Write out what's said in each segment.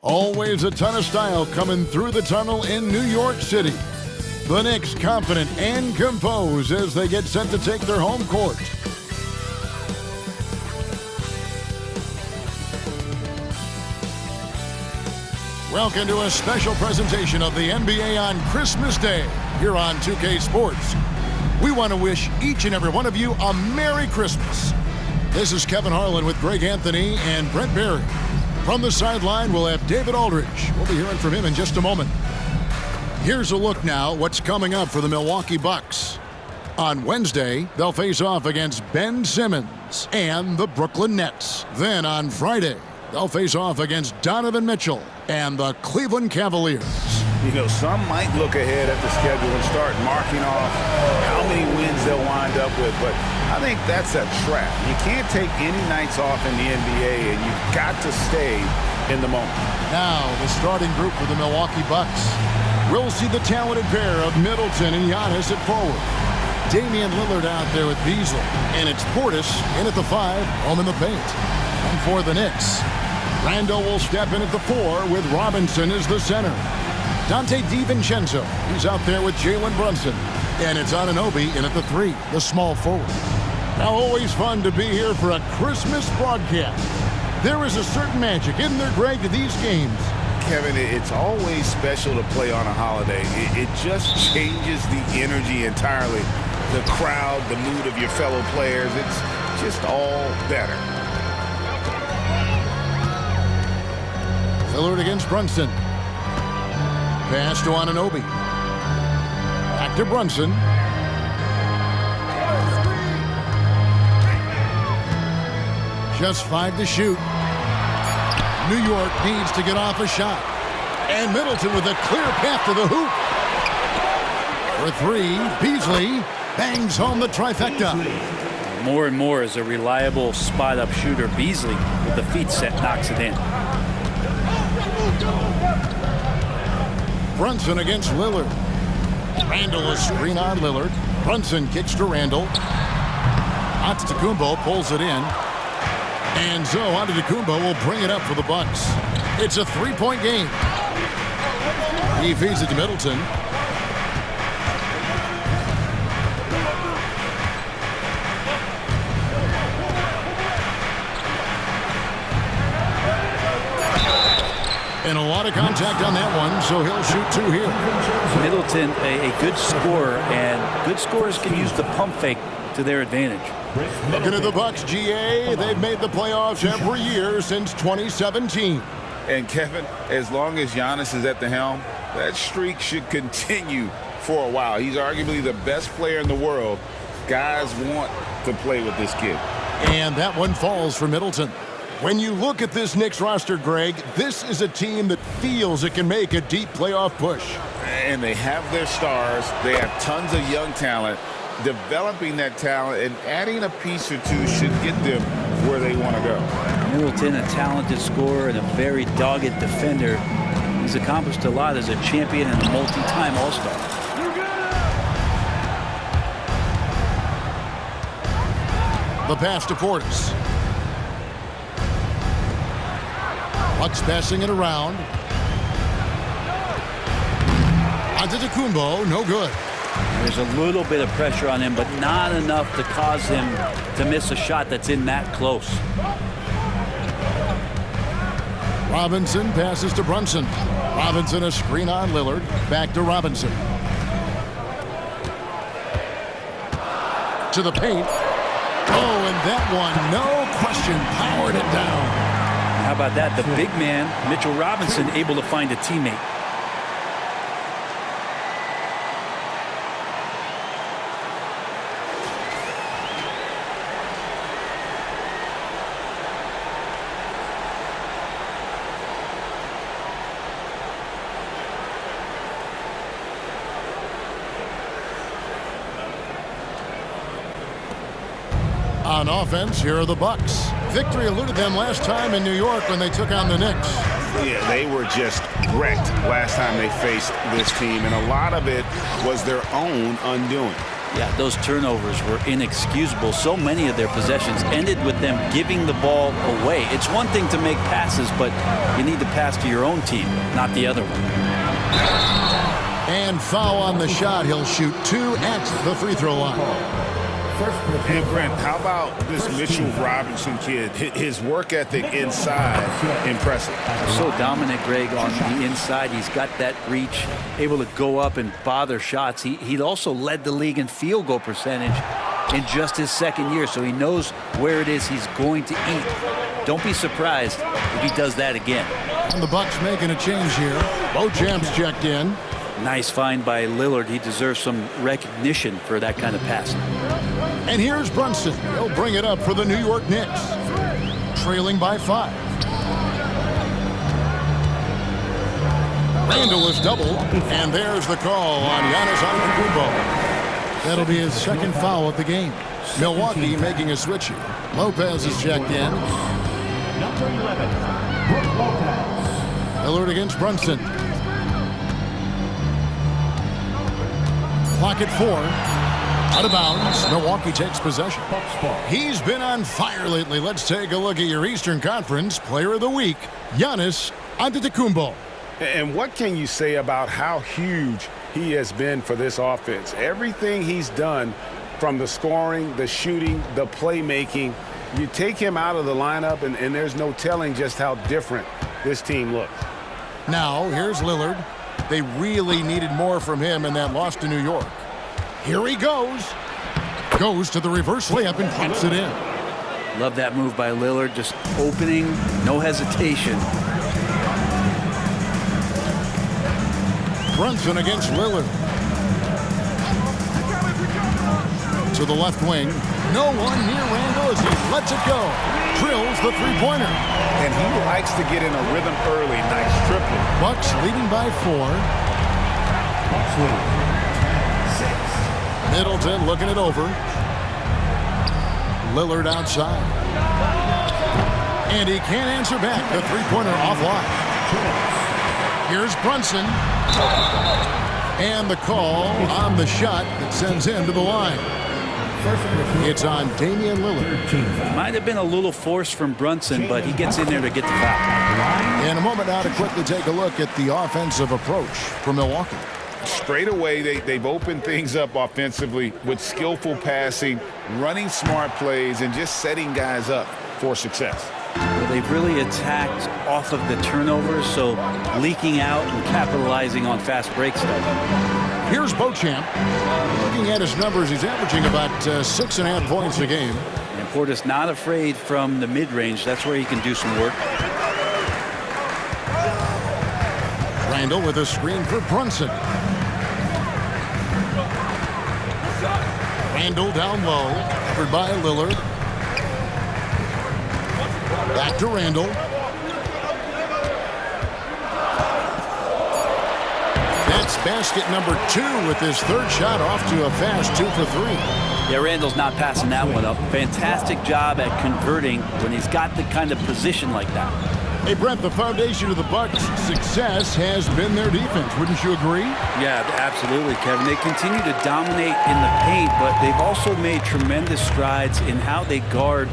Always a ton of style coming through the tunnel in New York City. The Knicks confident and composed as they get set to take their home court. Welcome to a special presentation of the NBA on Christmas Day here on 2K Sports. We want to wish each and every one of you a Merry Christmas. This is Kevin Harlan with Greg Anthony and Brent Barry. From the sideline, we'll have David Aldridge. We'll be hearing from him in just a moment. Here's a look now what's coming up for the Milwaukee Bucks. On Wednesday, they'll face off against Ben Simmons and the Brooklyn Nets. Then on Friday, they'll face off against Donovan Mitchell and the Cleveland Cavaliers. You know, some might look ahead at the schedule and start marking off how many wins they'll wind up with, but I think that's a trap. You can't take any nights off in the NBA, and you've got to stay in the moment. Now, the starting group for the Milwaukee Bucks. We'll see the talented pair of Middleton and Giannis at forward. Damian Lillard out there with Beasley, and it's Portis in at the 5, home in the paint. And for the Knicks, Randle will step in at the 4 with Robinson as the center. Dante DiVincenzo, he's out there with Jalen Brunson. And it's Anunoby in at the 3, the small forward. Now, always fun to be here for a Christmas broadcast. There is a certain magic, isn't there, Greg, to these games? Kevin, it's always special to play on a holiday. It just changes the energy entirely. The crowd, the mood of your fellow players, it's just all better. Lillard against Brunson. Pass to Anunoby. Back to Brunson. Just 5 to shoot. New York needs to get off a shot. And Middleton with a clear path to the hoop. For 3, Beasley bangs home the trifecta. More and more as a reliable spot-up shooter, Beasley with the feet set knocks it in. Brunson against Lillard. Randle a screen on Lillard. Brunson kicks to Randle. Antetokounmpo pulls it in. And so Antetokounmpo will bring it up for the Bucks. It's a 3-point game. He feeds it to Middleton. And a lot of contact on that one, so he'll shoot 2 here. Middleton, a good scorer, and good scorers can use the pump fake to their advantage. Looking at the Bucks, GA, they've made the playoffs every year since 2017. And Kevin, as long as Giannis is at the helm, that streak should continue for a while. He's arguably the best player in the world. Guys want to play with this kid. And that one falls for Middleton. When you look at this Knicks roster, Greg, this is a team that feels it can make a deep playoff push. And they have their stars. They have tons of young talent. Developing that talent and adding a piece or two should get them where they want to go. Middleton, a talented scorer and a very dogged defender. He's accomplished a lot as a champion and a multi-time All-Star. The pass to Portis. Bucks passing it around. Antetokounmpo, no good. There's a little bit of pressure on him, but not enough to cause him to miss a shot that's in that close. Robinson passes to Brunson. Robinson a screen on Lillard. Back to Robinson. To the paint. Oh, and that one, no question, powered it down. How about that? The big man, Mitchell Robinson, able to find a teammate. On offense, here are the Bucks. Victory eluded them last time in New York when they took on the Knicks. Yeah, they were just wrecked last time they faced this team, and a lot of it was their own undoing. Yeah, those turnovers were inexcusable. So many of their possessions ended with them giving the ball away. It's one thing to make passes, but you need to pass to your own team, not the other one. And foul on the shot. He'll shoot 2 at the free throw line. And Brent, how about this Mitchell Robinson kid? His work ethic inside, impressive. So dominant, Greg, on the inside. He's got that reach, able to go up and bother shots. He also led the league in field goal percentage in just his second year, so he knows where it is he's going to eat. Don't be surprised if he does that again. And the Bucks making a change here. Beauchamp's checked in. Nice find by Lillard. He deserves some recognition for that kind of passing. And here's Brunson. He'll bring it up for the New York Knicks. Trailing by 5. Randle is doubled, and there's the call on Giannis Antetokounmpo. That'll be his second foul of the game. Milwaukee making a switch here. Lopez is checked in. Lillard against Brunson. Clock at 4. Out of bounds. Milwaukee takes possession. He's been on fire lately. Let's take a look at your Eastern Conference Player of the Week, Giannis Antetokounmpo. And what can you say about how huge he has been for this offense? Everything he's done, from the scoring, the shooting, the playmaking, you take him out of the lineup, and there's no telling just how different this team looks. Now, here's Lillard. They really needed more from him in that loss to New York. Here he goes. Goes to the reverse layup and pops it in. Love that move by Lillard. Just opening, no hesitation. Brunson against Lillard. To the left wing. No one near Randle as he lets it go. Drills the three-pointer. And he likes to get in a rhythm early. Nice triplet. Bucks leading by 4. Middleton looking it over. Lillard outside. And he can't answer back. The three-pointer offline. Here's Brunson. And the call on the shot that sends him to the line. It's on Damian Lillard. Might have been a little force from Brunson, but he gets in there to get the foul. In a moment now to quickly take a look at the offensive approach for Milwaukee. Straight away, they've opened things up offensively with skillful passing, running smart plays, and just setting guys up for success. Well, they've really attacked off of the turnovers, so leaking out and capitalizing on fast break stuff. Here's Beauchamp. Looking at his numbers, he's averaging about 6.5 points a game. And Portis not afraid from the mid-range. That's where he can do some work. Randle with a screen for Brunson. Randle down low, covered by Lillard. Back to Randle. That's basket number 2 with his third shot off to a fast 2 for 3. Yeah, Randle's not passing that one up. Fantastic job at converting when he's got the kind of position like that. Hey, Brent, the foundation of the Bucks' success has been their defense. Wouldn't you agree? Yeah, absolutely, Kevin. They continue to dominate in the paint, but they've also made tremendous strides in how they guard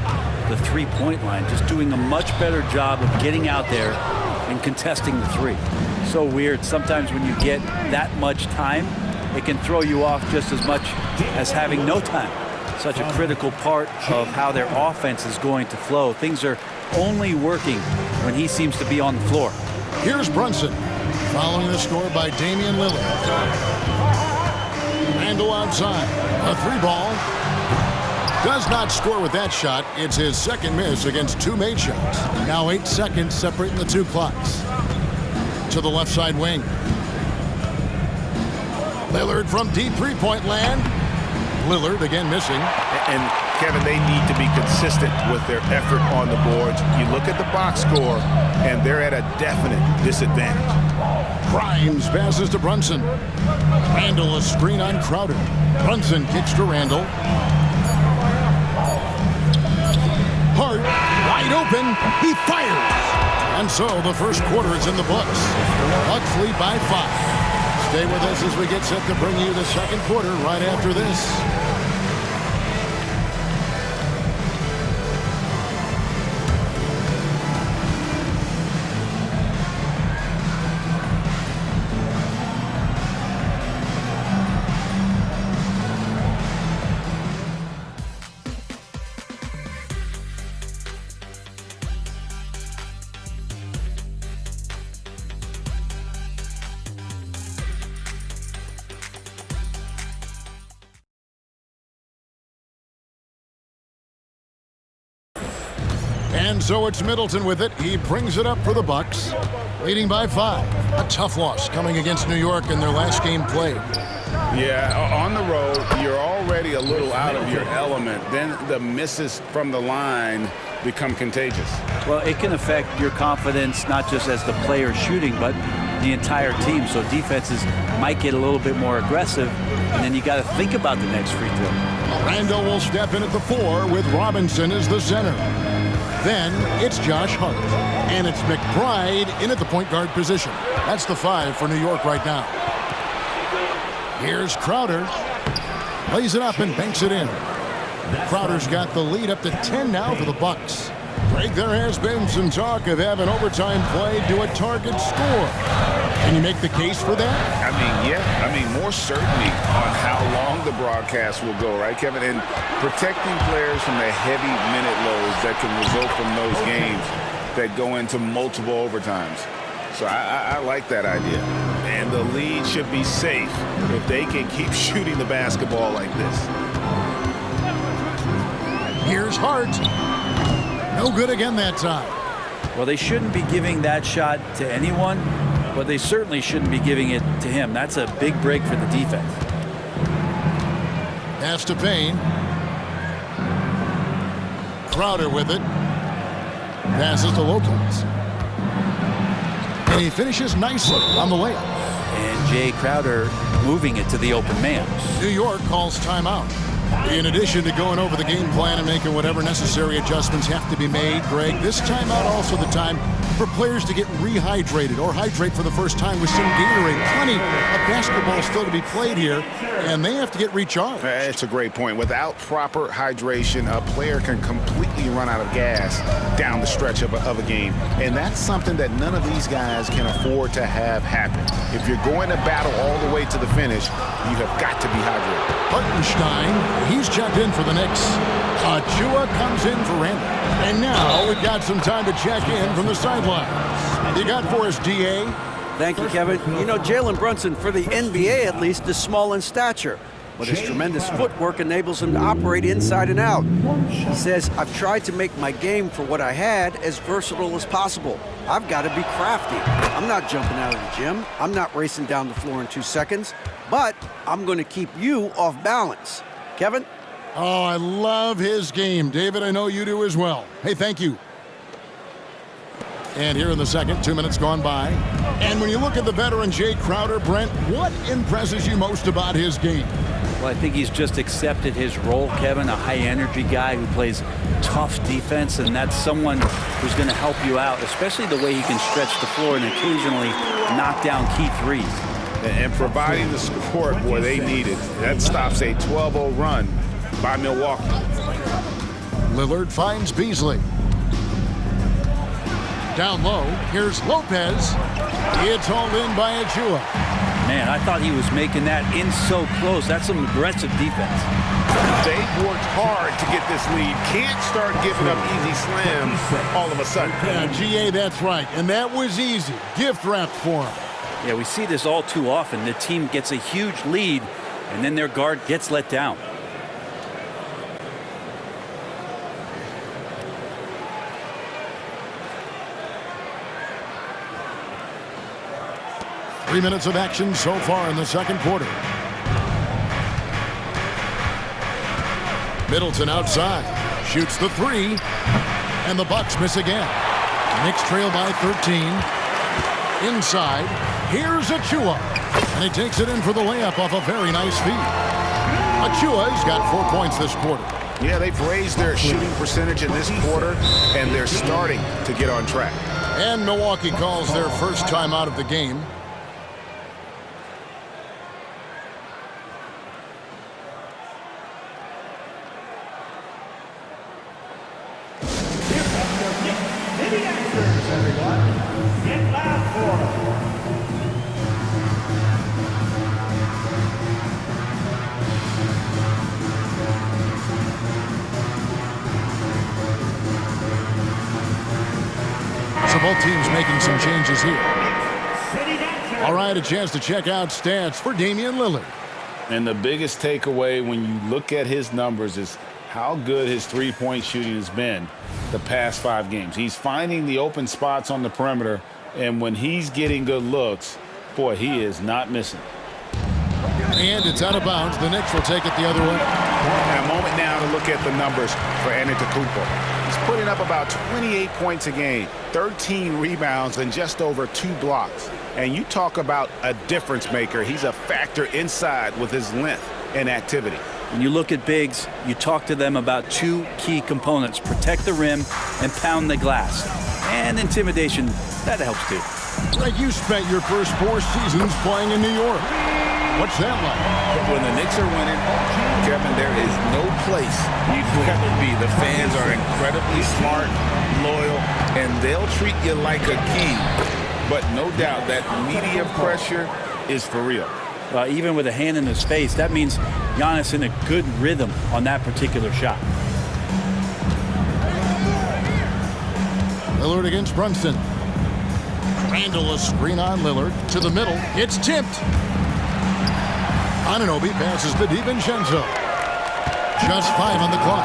the three-point line, just doing a much better job of getting out there and contesting the three. So weird. Sometimes when you get that much time, it can throw you off just as much as having no time. Such a critical part of how their offense is going to flow. Things are only working when he seems to be on the floor. Here's Brunson, following the score by Damian Lillard. Randle outside, a 3-ball. Does not score with that shot. It's his second miss against 2 made shots. Now 8 seconds separating the 2 clocks. To the left side wing. Lillard from deep three-point land. Lillard again missing. And Kevin, they need to be consistent with their effort on the boards. You look at the box score, and they're at a definite disadvantage. Grimes passes to Brunson. Randle a screen on Crowder. Brunson kicks to Randle. Hart, wide open, he fires. And so the first quarter is in the books. Bucks lead by 5. Stay with us as we get set to bring you the second quarter right after this. And so it's Middleton with it. He brings it up for the Bucks, leading by 5. A tough loss coming against New York in their last game played. Yeah, on the road, you're already a little out of your element. Then the misses from the line become contagious. Well, it can affect your confidence, not just as the player shooting, but the entire team. So defenses might get a little bit more aggressive, and then you got to think about the next free throw. Randle will step in at the 4 with Robinson as the center. Then it's Josh Hart, and it's McBride in at the point guard position. That's the 5 for New York right now. Here's Crowder. Lays it up and banks it in. Crowder's got the lead up to 10 now for the Bucks. Greg, there has been some talk of having overtime played to a target score. Can you make the case for that? I mean, yeah. I mean, more certainty on how long the broadcast will go, right, Kevin? And protecting players from the heavy minute loads that can result from those games that go into multiple overtimes. So I like that idea. And the lead should be safe if they can keep shooting the basketball like this. Here's Hart. No good again that time. Well, they shouldn't be giving that shot to anyone, but they certainly shouldn't be giving it to him. That's a big break for the defense. Pass to Payne. Crowder with it. Passes to Lopez. And he finishes nicely on the layup. And Jay Crowder moving it to the open man. New York calls timeout. In addition to going over the game plan and making whatever necessary adjustments have to be made, Greg, this timeout also the time for players to get rehydrated or hydrate for the first time with some Gatorade. Plenty of basketball still to be played here, and they have to get recharged. It's a great point. Without proper hydration, a player can completely run out of gas down the stretch of a game, and that's something that none of these guys can afford to have happen. If you're going to battle all the way to the finish, you have got to be hydrated. Hartenstein, he's checked in for the Knicks. Achua comes in for Randle. And now we've got some time to check in from the sidelines. You got for us, D.A.? Thank you, Kevin. You know, Jalen Brunson, for the NBA at least, is small in stature, but his tremendous footwork enables him to operate inside and out. He says, I've tried to make my game for what I had as versatile as possible. I've got to be crafty. I'm not jumping out of the gym. I'm not racing down the floor in 2 seconds, but I'm going to keep you off balance. Kevin? Oh, I love his game. David, I know you do as well. Hey, thank you. And here in the second, 2 minutes gone by. And when you look at the veteran Jay Crowder, Brent, what impresses you most about his game? Well, I think he's just accepted his role, Kevin, a high-energy guy who plays tough defense, and that's someone who's going to help you out, especially the way he can stretch the floor and occasionally knock down key threes. And providing the support where they need it. That stops a 12-0 run by Milwaukee. Lillard finds Beasley. Down low, here's Lopez. It's hauled in by Achua. Man, I thought he was making that in so close. That's some aggressive defense. They've worked hard to get this lead. Can't start giving up easy slams all of a sudden. Yeah, GA, that's right. And that was easy. Gift wrapped for him. Yeah, we see this all too often. The team gets a huge lead, and then their guard gets let down. Three minutes of action so far in the second quarter. Middleton outside. Shoots the 3. And the Bucks miss again. Knicks trail by 13. Inside. Here's Achua. And he takes it in for the layup off a very nice feed. Achua's got 4 points this quarter. Yeah, they've raised their shooting percentage in this quarter, and they're starting to get on track. And Milwaukee calls their first time out of the game. Both teams making some changes here. All right, a chance to check out stats for Damian Lillard. And the biggest takeaway when you look at his numbers is how good his three-point shooting has been the past 5 games. He's finding the open spots on the perimeter, and when he's getting good looks, boy, he is not missing. And it's out of bounds. The Knicks will take it the other way. And a moment now to look at the numbers for Antetokounmpo. He's putting up about 28 points a game, 13 rebounds, and just over 2 blocks. And you talk about a difference maker. He's a factor inside with his length and activity. When you look at bigs, you talk to them about 2 key components: protect the rim and pound the glass. And intimidation, that helps too. Greg, you spent your first 4 seasons playing in New York. What's that like? When the Knicks are winning, Kevin, there is no place you'd rather be. The fans are incredibly smart, loyal, and they'll treat you like a king. But no doubt that media pressure is for real. Even with a hand in his face, that means Giannis in a good rhythm on that particular shot. Lillard against Brunson. Randle, a screen on Lillard to the middle. It's tipped. Anunoby passes to DiVincenzo. Just 5 on the clock.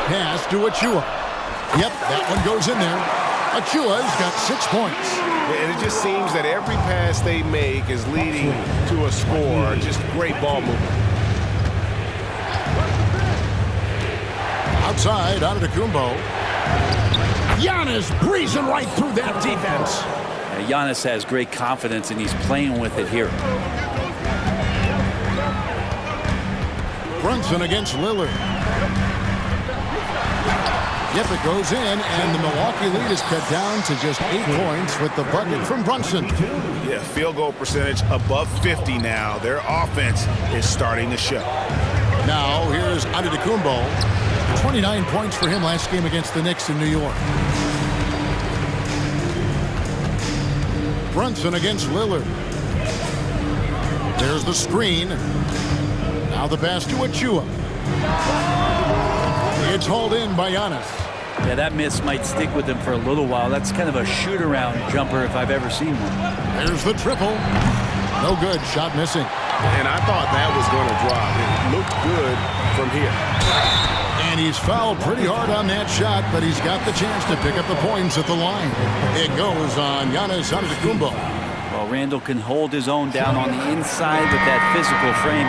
Pass to Achua. Yep, that one goes in there. Achua's got 6 points. And it just seems that every pass they make is leading to a score. Just great ball movement. Outside, Antetokounmpo. Giannis breezing right through that defense. Giannis has great confidence, and he's playing with it here. Brunson against Lillard. Yep, it goes in, and the Milwaukee lead is cut down to just 8 points with the bucket from Brunson. Yeah, field goal percentage above 50 now. Their offense is starting to show. Now, here's Antetokounmpo. 29 points for him last game against the Knicks in New York. Brunson against Lillard. There's the screen. Now the pass to Achua. It's hauled in by Giannis. Yeah, that miss might stick with him for a little while. That's kind of a shoot-around jumper if I've ever seen one. There's the triple. No good. Shot missing. And I thought that was going to drop. It looked good from here. And he's fouled pretty hard on that shot, but he's got the chance to pick up the points at the line. It goes on Giannis Antetokounmpo. Well, Randle can hold his own down on the inside with that physical frame.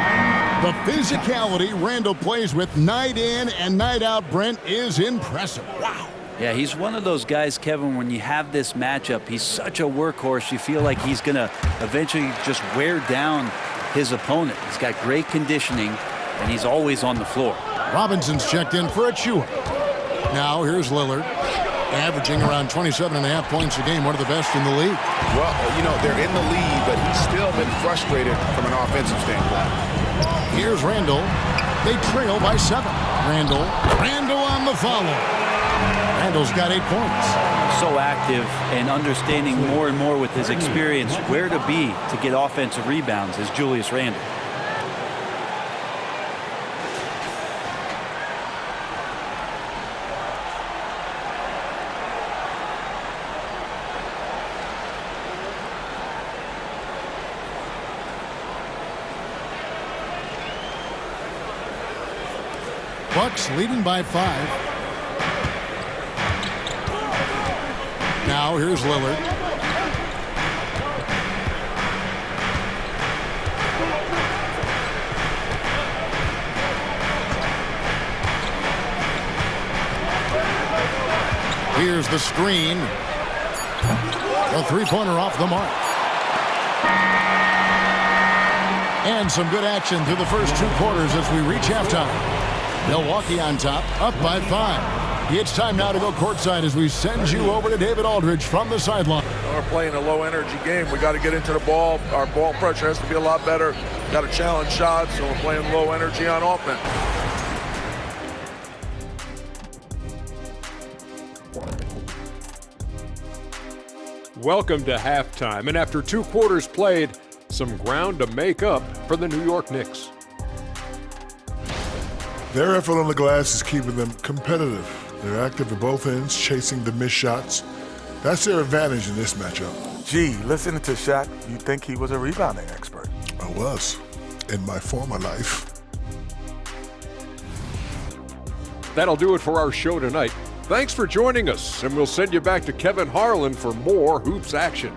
The physicality Randle plays with night in and night out, Brent, is impressive. Wow. Yeah, he's one of those guys, Kevin, when you have this matchup, he's such a workhorse. You feel like he's going to eventually just wear down his opponent. He's got great conditioning, and he's always on the floor. Robinson's checked in for Achua. Now here's Lillard, averaging around 27.5 points a game, one of the best in the league. Well, you know, they're in the lead, but he's still been frustrated from an offensive standpoint. Here's Randle. They trail by 7. Randle on the follow. Randle's got 8 points. So active and understanding more and more with his experience where to be to get offensive rebounds is Julius Randle. Bucks leading by 5. Now here's Lillard. Here's the screen. A three-pointer off the mark. And some good action through the first 2 quarters as we reach halftime. Milwaukee on top, up by 5. It's time now to go courtside as we send you over to David Aldridge from the sideline. We're playing a low-energy game. We got to get into the ball. Our ball pressure has to be a lot better. Got to challenge shots, so we're playing low energy on offense. Welcome to halftime, and after 2 quarters played, some ground to make up for the New York Knicks. Their effort on the glass is keeping them competitive. They're active at both ends, chasing the missed shots. That's their advantage in this matchup. Gee, listening to Shaq, you'd think he was a rebounding expert. I was, in my former life. That'll do it for our show tonight. Thanks for joining us, and we'll send you back to Kevin Harlan for more hoops action.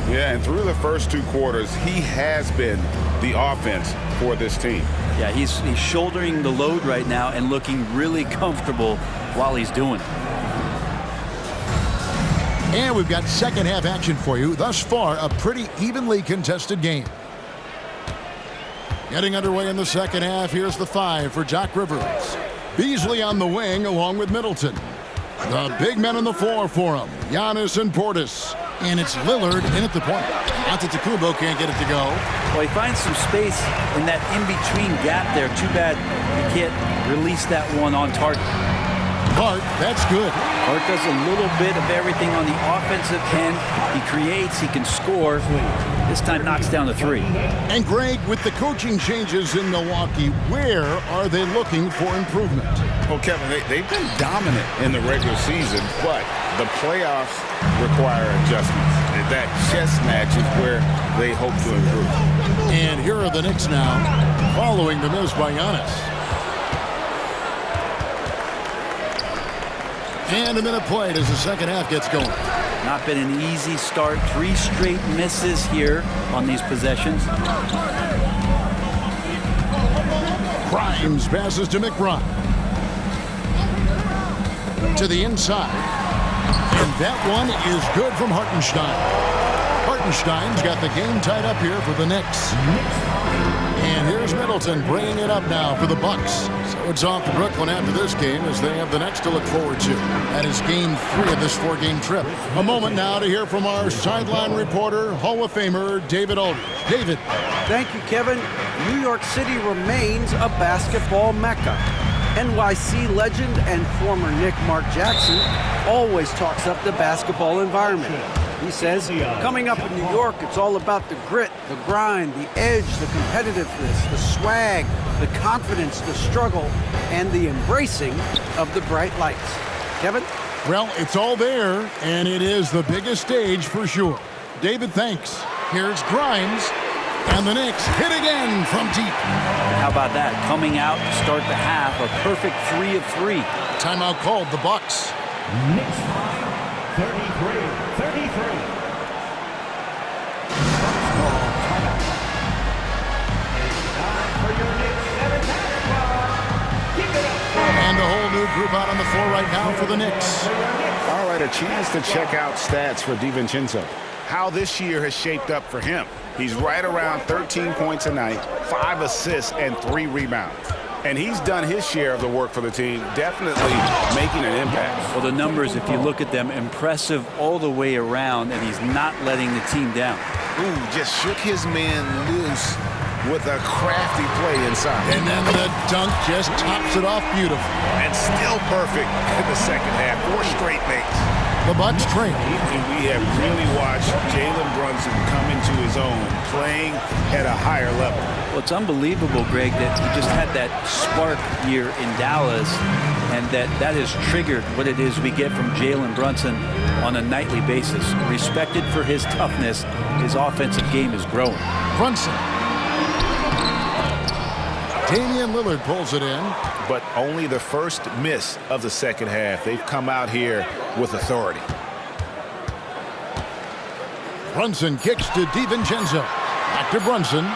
Yeah, and through the first 2 quarters, he has been the offense for this team. Yeah, he's shouldering the load right now and looking really comfortable while he's doing it. And we've got second half action for you. Thus far, a pretty evenly contested game. Getting underway in the second half, here's the 5 for Doc Rivers. Beasley on the wing along with Middleton. The big men on the floor for him, Giannis and Portis. And it's Lillard in at the point. Antetokounmpo can't get it to go. Well, he finds some space in that in-between gap there. Too bad he can't release that one on target. Hart, that's good. Hart does a little bit of everything on the offensive end. He creates, he can score. This time knocks down the 3. And Greg, with the coaching changes in Milwaukee, where are they looking for improvement? Well, Kevin, they've been dominant in the regular season, but the playoffs require adjustments. That chess match is where they hope to improve. And here are the Knicks now, following the miss by Giannis. And a minute played as the second half gets going. Not been an easy start. 3 straight misses here on these possessions. Grimes passes to McBride. To the inside. And that one is good from Hartenstein. Hartenstein's got the game tied up here for the Knicks. And here's Middleton bringing it up now for the Bucks. So it's off to Brooklyn after this game as they have the next to look forward to. That is game 3 of this 4-game trip. A moment now to hear from our sideline reporter, Hall of Famer David Aldridge. David. Thank you, Kevin. New York City remains a basketball mecca. NYC legend and former Knick Mark Jackson always talks up the basketball environment. He says, coming up in New York, it's all about the grit, the grind, the edge, the competitiveness, the swag, the confidence, the struggle, and the embracing of the bright lights. Kevin? Well, it's all there, and it is the biggest stage for sure. David, thanks. Here's Grimes, and the Knicks hit again from deep. And how about that? Coming out to start the half, a perfect 3 of 3. Timeout called, the Bucks. Knicks 33. And a whole new group out on the floor right now for the Knicks. All right, a chance to check out stats for DiVincenzo. How this year has shaped up for him. He's right around 13 points a night, 5 assists, and 3 rebounds. And he's done his share of the work for the team, definitely making an impact. Well, the numbers, if you look at them, impressive all the way around, and he's not letting the team down. Ooh, just shook his man loose with a crafty play inside. And then the dunk just tops it off beautiful. And still perfect in the second half. 4 straight makes. The Bucks trail. We have really watched Jalen Brunson come into his own, playing at a higher level. Well, it's unbelievable, Greg, that he just had that spark here in Dallas, and that has triggered what it is we get from Jalen Brunson on a nightly basis. Respected for his toughness, his offensive game is growing. Brunson. Damian Lillard pulls it in. But only the first miss of the second half. They've come out here with authority. Brunson kicks to DiVincenzo. Back to Brunson.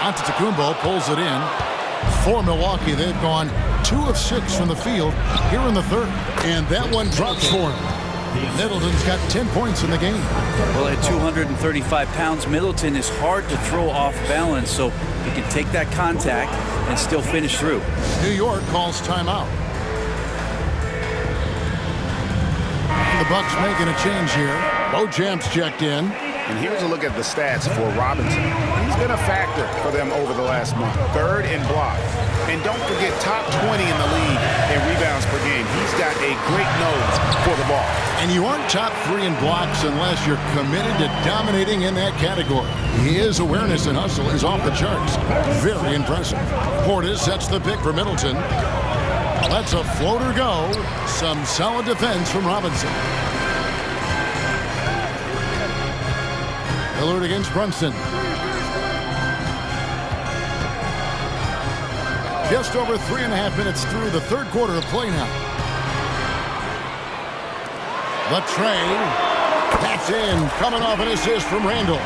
Antetokounmpo pulls it in. For Milwaukee, they've gone 2 of 6 from the field here in the third. And that one drops for him. Middleton's got 10 points in the game. Well, at 235 pounds, Middleton is hard to throw off balance, so he can take that contact and still finish through. New York calls timeout. The Bucks making a change here. Beauchamp's checked in. And here's a look at the stats for Robinson. He's been a factor for them over the last month. 3rd in blocks. And don't forget, top 20 in the league in rebounds per game. He's got a great nose for the ball. And you aren't top 3 in blocks unless you're committed to dominating in that category. His awareness and hustle is off the charts. Very impressive. Portis sets the pick for Middleton. Lets a floater go. Some solid defense from Robinson. Lillard against Brunson. Just over 3.5 minutes through the third quarter of play now. The tray. That's in. Coming off an assist from Randle.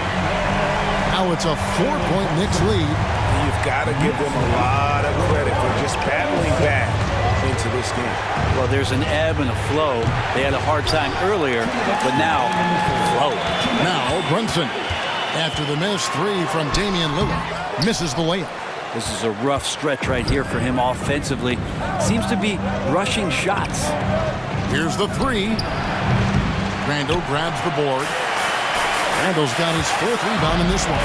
Now it's a 4-point Knicks lead. You've got to give them a lot of credit for just battling back into this game. Well, there's an ebb and a flow. They had a hard time earlier, but now, flow. Now Brunson, after the missed 3 from Damian Lillard, misses the layup. This is a rough stretch right here for him offensively. Seems to be rushing shots. Here's the 3. Randle grabs the board. Randle's got his 4th rebound in this one.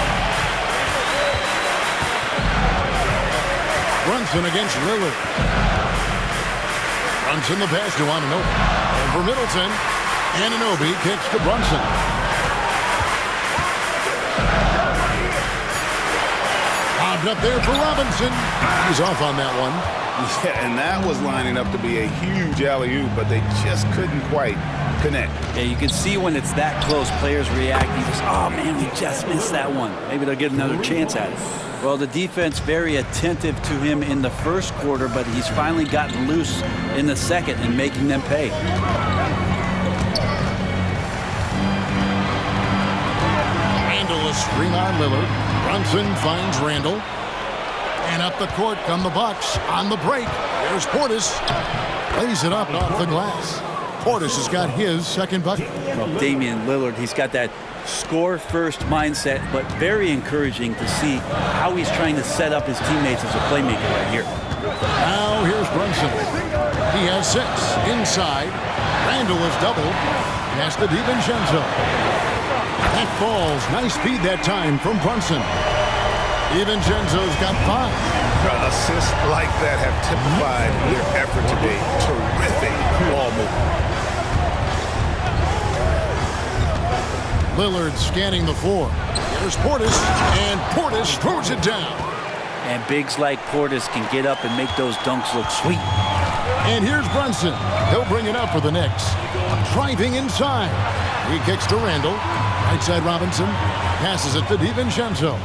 Brunson against Lillard. Brunson the pass to Anunoby. And for Middleton, Anunoby kicks to Brunson. Bobbed up there for Robinson. He's off on that one. Yeah, and that was lining up to be a huge alley-oop, but they just couldn't quite connect. Yeah, you can see when it's that close, players react. You just, oh man, we just missed that one. Maybe they'll get another chance at it. Well, the defense very attentive to him in the first quarter, but he's finally gotten loose in the second and making them pay. Randle, a screen on Lillard. Brunson finds Randle. And up the court come the Bucks on the break. There's Portis. Lays it up off the glass. Portis has got his 2nd bucket. Well, Damian Lillard, he's got that score-first mindset, but very encouraging to see how he's trying to set up his teammates as a playmaker right here. Now here's Brunson. He has 6 inside. Randle is doubled. Pass to DiVincenzo. That falls. Nice speed that time from Brunson. DiVincenzo's got 5. Assists like that have typified their effort today. Terrific ball movement. Lillard scanning the floor. There's Portis, and Portis throws it down. And bigs like Portis can get up and make those dunks look sweet. And here's Brunson. He'll bring it up for the Knicks. Driving inside. He kicks to Randle. Right side Robinson. Passes it to DiVincenzo.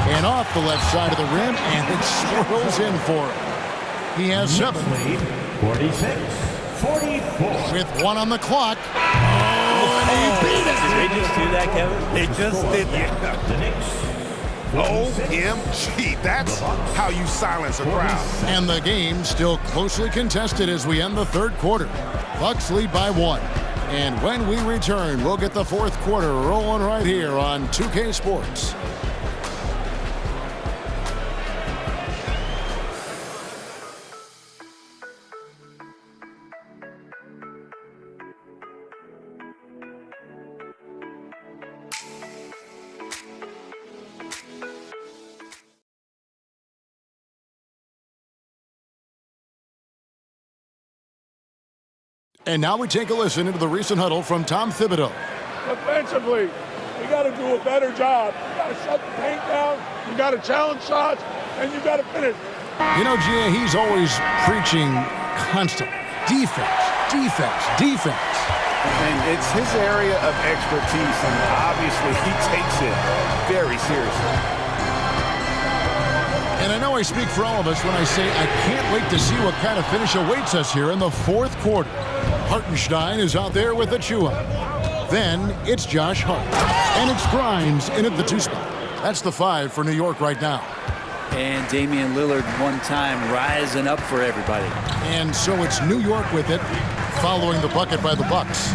And off the left side of the rim, and it swirls in for him. He has 7. 46-44. With 1 on the clock. Oh, and he beat it. Did they just do that, Kevin? They just did that. OMG, that's how you silence a crowd. And the game still closely contested as we end the third quarter. Bucks lead by 1. And when we return, we'll get the fourth quarter rolling right here on 2K Sports. And now we take a listen into the recent huddle from Tom Thibodeau. Defensively, you got to do a better job. You got to shut the paint down. You got to challenge shots, and you got to finish. You know, Gia, he's always preaching constant defense, defense, defense. And it's his area of expertise, and obviously he takes it very seriously. And I know I speak for all of us when I say I can't wait to see what kind of finish awaits us here in the fourth quarter. Hartenstein is out there with Achua. Then it's Josh Hart. And it's Grimes in at the 2 spot. That's the 5 for New York right now. And Damian Lillard one time rising up for everybody. And so it's New York with it, following the bucket by the Bucks.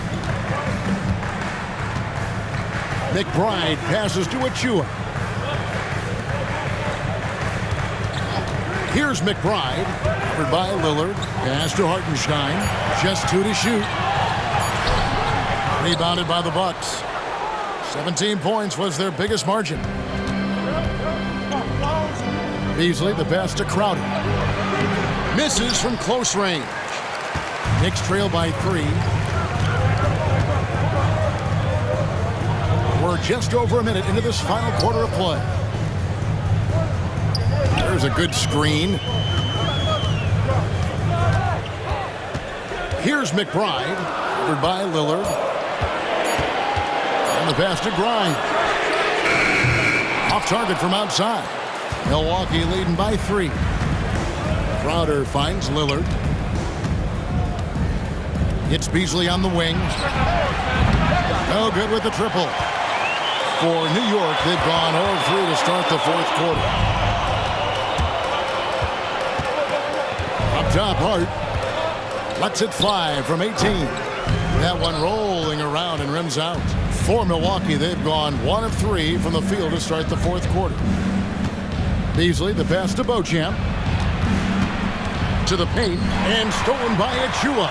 McBride passes to Achua. Here's McBride, covered by Lillard. Pass to Hartenstein. Just 2 to shoot. Rebounded by the Bucks. 17 points was their biggest margin. Beasley, the pass to Crowder. Misses from close range. Knicks trail by 3. We're just over a minute into this final quarter of play. There's a good screen. Here's McBride, covered by Lillard. And the pass to Grimes. Off target from outside. Milwaukee leading by 3. Crowder finds Lillard. It's Beasley on the wing. No good with the triple. For New York, they've gone 0-3 to start the fourth quarter. Up top, Hart. Lets it fly from 18. That one rolling around and rims out. For Milwaukee, they've gone 1 of 3 from the field to start the fourth quarter. Beasley, the pass to Beauchamp. To the paint, and stolen by Achua.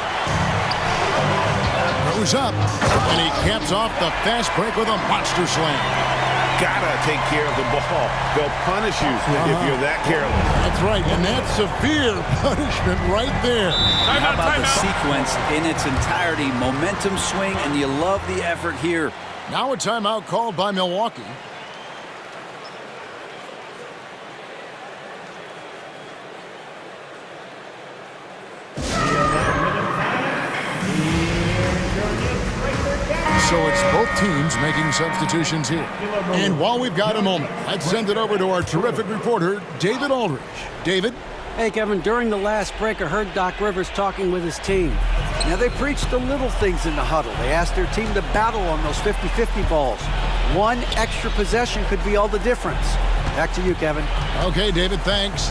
Goes up, and he caps off the fast break with a monster slam. Gotta take care of the ball. They'll punish you if you're that careless. That's right, and that's severe punishment right there. How about the sequence in its entirety? Momentum swing, and you love the effort here. Now a timeout called by Milwaukee. So it's both teams making substitutions here. And while we've got a moment, let's send it over to our terrific reporter, David Aldridge. David? Hey, Kevin, during the last break, I heard Doc Rivers talking with his team. Now, they preached the little things in the huddle. They asked their team to battle on those 50-50 balls. One extra possession could be all the difference. Back to you, Kevin. Okay, David, thanks.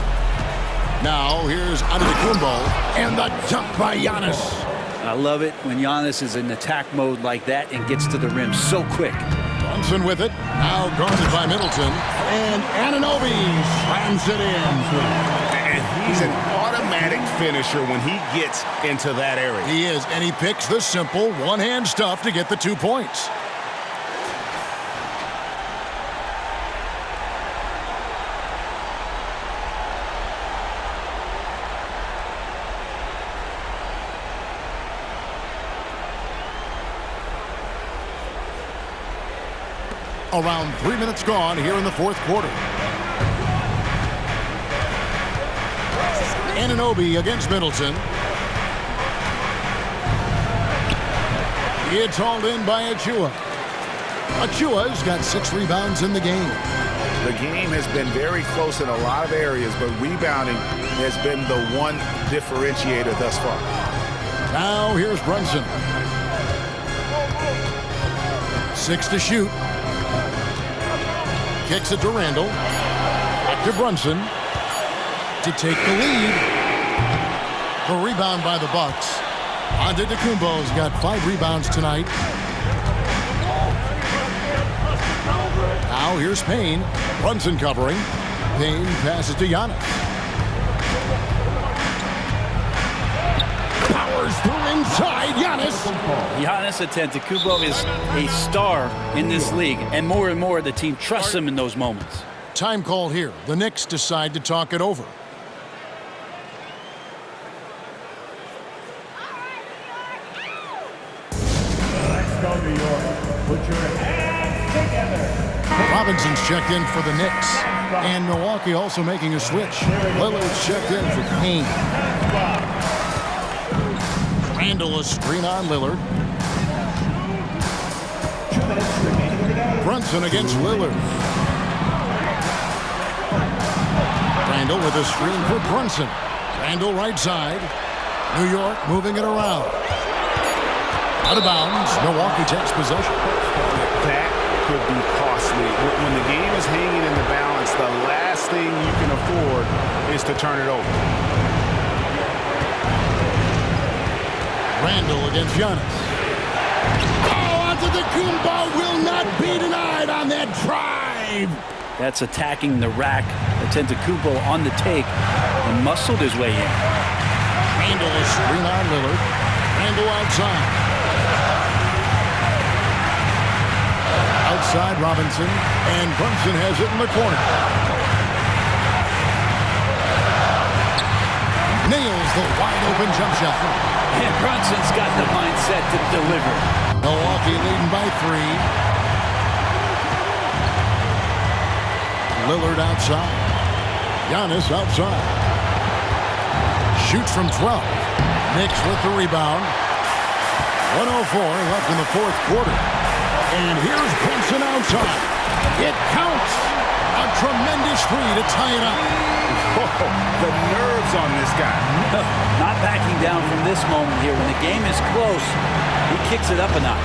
Now, here's Antetokounmpo, and the jump by Giannis. I love it when Giannis is in attack mode like that and gets to the rim so quick. Brunson with it. Now guarded by Middleton. And Anunoby slams it in. And he's an automatic finisher when he gets into that area. He is, and he picks the simple one-hand stuff to get the 2 points. Around 3 minutes gone here in the fourth quarter. Anunoby against Middleton. It's hauled in by Achua. Achua's got 6 rebounds in the game. The game has been very close in a lot of areas, but rebounding has been the one differentiator thus far. Now here's Brunson. 6 to shoot. Kicks it to Randle. Back to Brunson to take the lead. The rebound by the Bucks. Antetokounmpo's got 5 rebounds tonight. Now here's Payne. Brunson covering. Payne passes to Giannis. Powers through inside. Giannis Antetokounmpo is a star in this league, and more the team trusts him in those moments. Time call here. The Knicks decide to talk it over. Let's go, New York. Put your hands together. Robinson's checked in for the Knicks. And Milwaukee also making a switch. Lillard's checked in for Payne. Randle a screen on Lillard. Brunson against Lillard. Randle with a screen for Brunson. Randle right side. New York moving it around. Out of bounds. Milwaukee takes possession. That could be costly. When the game is hanging in the balance, the last thing you can afford is to turn it over. Randle against Giannis. Oh, Antetokounmpo will not be denied on that drive. That's attacking the rack. Antetokounmpo on the take and muscled his way in. Randle a screen on Lillard. Randle outside. side, Robinson, and Brunson has it in the corner. Nails the wide-open jump shot. And Brunson's got the mindset to deliver. Milwaukee leading by 3. Lillard outside. Giannis outside. Shoots from 12. Knicks with the rebound. 1:04 left in the fourth quarter. And here's Brunson outside. It counts. A tremendous 3 to tie it up. Whoa, the nerves on this guy. Not backing down from this moment here. When the game is close, he kicks it up a notch.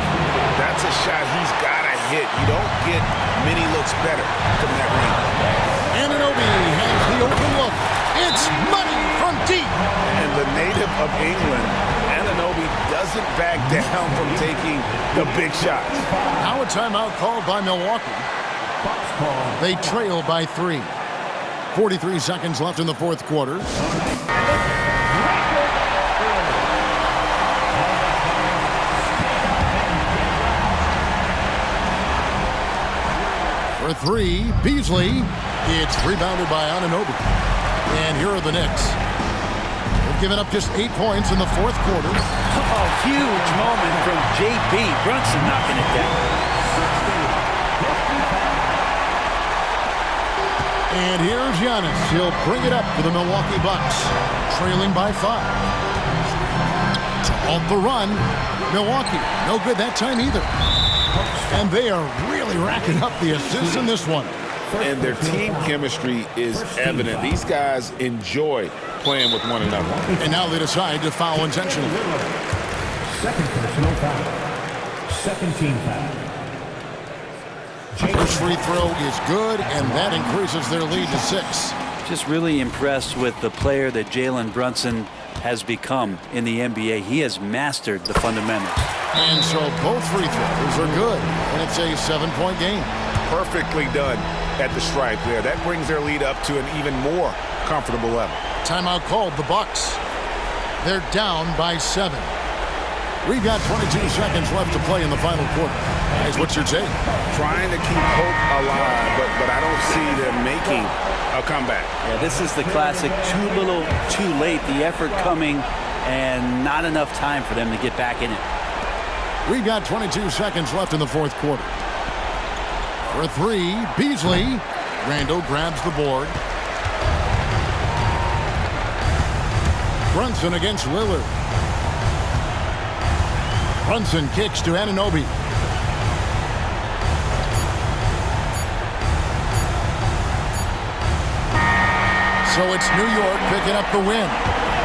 That's a shot he's got to hit. You don't get many looks better from that ring. Anunoby has the open look. It's money from deep. And the native of England, Anunoby doesn't back down from taking the big shots. Now a timeout called by Milwaukee. They trail by 3. 43 seconds left in the fourth quarter. For 3, Beasley. It's rebounded by Anunoby. And here are the Knicks. They've given up just 8 points in the fourth quarter. A huge moment from JB. Brunson knocking it down. And here's Giannis. He'll bring it up for the Milwaukee Bucks, trailing by 5. To halt the run, Milwaukee, no good that time either. And they are really racking up the assists in this one. And their team chemistry is evident. These guys enjoy playing with one another. And now they decide to foul intentionally. Second personal foul. Second team foul. First free throw is good, and that increases their lead to 6. Just really impressed with the player that Jalen Brunson has become in the NBA. He has mastered the fundamentals. And so both free throws are good, and it's a 7-point game. Perfectly done at the stripe there. That brings their lead up to an even more comfortable level. Timeout called, the Bucks. They're down by 7. We've got 22 seconds left to play in the final quarter. Guys, what's your take? Trying to keep hope alive, but I don't see them making a comeback. Yeah, this is the classic too little, too late. The effort coming and not enough time for them to get back in it. We've got 22 seconds left in the fourth quarter. For 3, Beasley. Randle grabs the board. Brunson against Lillard. Brunson kicks to Anunoby. So it's New York picking up the win.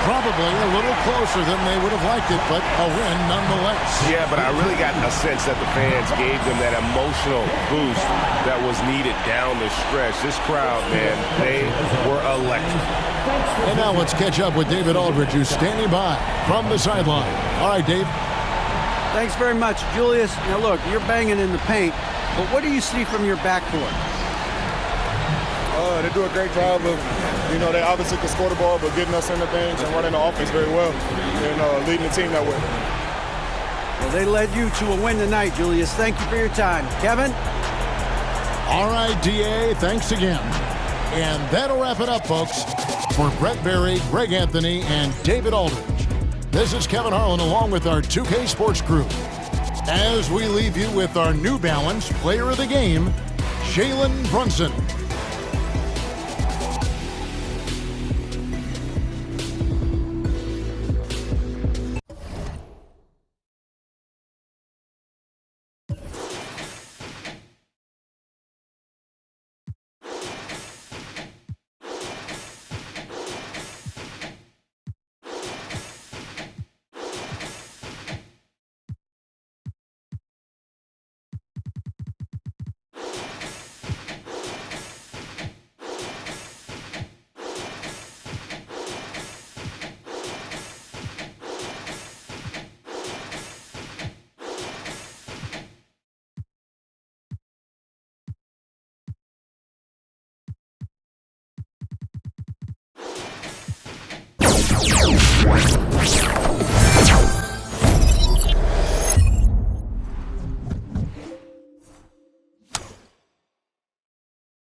Probably a little closer than they would have liked it, but a win nonetheless. Yeah, but I really got a sense that the fans gave them that emotional boost that was needed down the stretch. This crowd, man, they were electric. And now let's catch up with David Aldridge, who's standing by from the sideline. All right, Dave. Thanks very much, Julius. Now look, you're banging in the paint, but what do you see from your backcourt? They do a great job of, they obviously can score the ball, but getting us into things and running the offense very well and leading the team that way. Well, they led you to a win tonight, Julius. Thank you for your time. Kevin? All right, DA, thanks again. And that'll wrap it up, folks. For Brett Berry, Greg Anthony, and David Aldridge, this is Kevin Harlan along with our 2K Sports crew. As we leave you with our New Balance Player of the Game, Jalen Brunson.